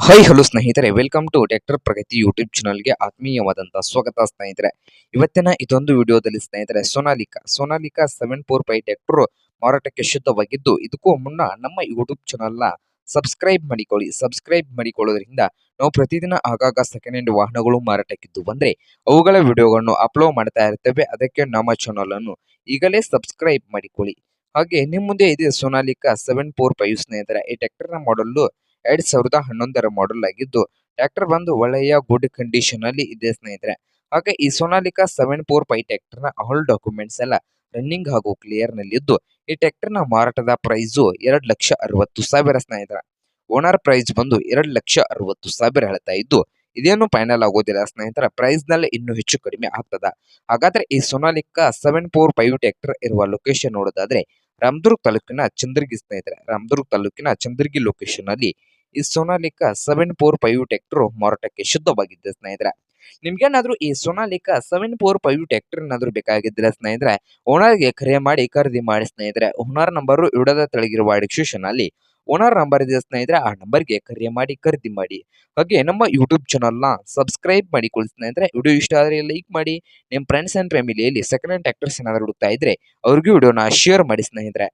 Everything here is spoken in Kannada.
ಹಾಯ್ ಹಲೋ ಸ್ನೇಹಿತರೆ, welcome to tractor Pragati YouTube ಚಾನಲ್ಗೆ ಆತ್ಮೀಯವಾದಂತಹ ಸ್ವಾಗತ ಸ್ನೇಹಿತರೆ. ಇವತ್ತಿನ ಇದೊಂದು ವಿಡಿಯೋದಲ್ಲಿ ಸ್ನೇಹಿತರೆ ಸೋನಾಲಿಕಾ 745 ಟ್ರ್ಯಾಕ್ಟರ್ ಮಾರಾಟಕ್ಕೆ ಶುದ್ಧವಾಗಿದ್ದು, ಇದಕ್ಕೂ ಮುನ್ನ ನಮ್ಮ ಯೂಟ್ಯೂಬ್ ಚಾನಲ್ನ ಸಬ್ಸ್ಕ್ರೈಬ್ ಮಾಡಿಕೊಳ್ಳೋದ್ರಿಂದ ನಾವು ಪ್ರತಿದಿನ ಆಗಾಗ ಸೆಕೆಂಡ್ ಹ್ಯಾಂಡ್ ವಾಹನಗಳು ಮಾರಾಟಕ್ಕಿದ್ದು ಬಂದ್ರೆ ಅವುಗಳ ವಿಡಿಯೋಗಳನ್ನು ಅಪ್ಲೋಡ್ ಮಾಡ್ತಾ ಇರ್ತೇವೆ. ಅದಕ್ಕೆ ನಮ್ಮ ಚಾನಲ್ ಅನ್ನು ಈಗಲೇ ಸಬ್ಸ್ಕ್ರೈಬ್ ಮಾಡಿಕೊಳ್ಳಿ. ಹಾಗೆ ನಿಮ್ಮ ಮುಂದೆ ಇದೆ ಸೋನಾಲಿಕಾ 745 ಸ್ನೇಹಿತರೆ. ಈ ಟ್ರ್ಯಾಕ್ಟರ್ನ ಮಾಡಲು 2011 ಮಾಡೆಲ್ ಆಗಿದ್ದು, ಟ್ರ್ಯಾಕ್ಟರ್ ಬಂದು ಒಳ್ಳೆಯ ಗುಡ್ ಕಂಡೀಷನ್ ಅಲ್ಲಿ ಇದೆ ಸ್ನೇಹಿತರೆ. ಹಾಗೆ ಈ ಸೋನಾಲಿಕಾ 745 ಟ್ರ್ಯಾಕ್ಟರ್ ನ ಆಲ್ ಡಾಕ್ಯುಮೆಂಟ್ಸ್ ಎಲ್ಲ ರನ್ನಿಂಗ್ ಹಾಗೂ ಕ್ಲಿಯರ್ ನಲ್ಲಿ ಇದ್ದು, ಈ ಟ್ರ್ಯಾಕ್ಟರ್ ನ ಮಾರಾಟದ ಪ್ರೈಸ್ 2,60,000 ಸ್ನೇಹಿತರೆ. ಓನರ್ ಪ್ರೈಸ್ ಬಂದು 2,60,000 ಹೇಳ್ತಾ ಇದ್ದು, ಇದೇನು ಫೈನಲ್ ಆಗೋದಿಲ್ಲ ಸ್ನೇಹಿತರೆ. ಪ್ರೈಸ್ ನಲ್ಲಿ ಇನ್ನೂ ಹೆಚ್ಚು ಕಡಿಮೆ ಆಗ್ತದ. ಹಾಗಾದ್ರೆ ಈ ಸೋನಾಲಿಕಾ 745 ಟ್ರ್ಯಾಕ್ಟರ್ ಇರುವ ಲೊಕೇಶನ್ ನೋಡೋದಾದ್ರೆ ರಾಮದುರ್ಗ ತಾಲೂಕಿನ ಚಂದ್ರಗಿ ಸ್ನೇಹಿತರೆ. ರಾಮದುರ್ಗ ತಾಲೂಕಿನ ಚಂದ್ರಗಿ ಲೊಕೇಶನ್ ಅಲ್ಲಿ ಈ ಸೋನಾಲಿಕಾ 745 ಟ್ರ್ಯಾಕ್ಟರ್ ಮಾರಾಟಕ್ಕೆ ಶುದ್ಧವಾಗಿದ್ದೆ ಸ್ನೇಹಿತರೆ. ನಿಮ್ಗೇನಾದ್ರೂ ಈ ಸೋನಾಲಿಕಾ 745 ಟ್ರ್ಯಾಕ್ಟರ್ ಏನಾದ್ರೂ ಬೇಕಾಗಿದ್ರೆ ಸ್ನೇಹಿತರೆ, ಓನರ್ಗೆ ಕರೆ ಮಾಡಿ ಖರೀದಿ ಮಾಡಿ ಸ್ನೇಹಿತರೆ. ಓನರ್ ನಂಬರ್ ವಿಡಿಯೋದ ತೆಳಗಿರುವ ಡಿಸ್ಕ್ರಿಪ್ಷನ್ ಅಲ್ಲಿ ಓನರ್ ನಂಬರ್ ಇದೆ ಸ್ನೇಹಿತರೆ. ಆ ನಂಬರ್ಗೆ ಕರೆ ಮಾಡಿ ಖರೀದಿ ಮಾಡಿ. ಹಾಗೆ ನಮ್ಮ ಯೂಟ್ಯೂಬ್ ಚಾನಲ್ನ ಸಬ್ಸ್ಕ್ರೈಬ್ ಮಾಡಿಕೊಳ್ಳಿ ಸ್ನೇಹಿತರೆ. ವಿಡಿಯೋ ಇಷ್ಟ ಆದರೆ ಲೈಕ್ ಮಾಡಿ. ನಿಮ್ಮ ಫ್ರೆಂಡ್ಸ್ ಅಂಡ್ ಫ್ಯಾಮಿಲಿಯಲ್ಲಿ ಸೆಕೆಂಡ್ ಹ್ಯಾಂಡ್ ಟ್ರ್ಯಾಕ್ಟರ್ಸ್ ಏನಾದ್ರು ಹುಡುಕ್ತಾ ಇದ್ರೆ ಅವ್ರಿಗೂ ವಿಡಿಯೋನ ಶೇರ್ ಮಾಡಿ ಸ್ನೇಹಿತರೆ.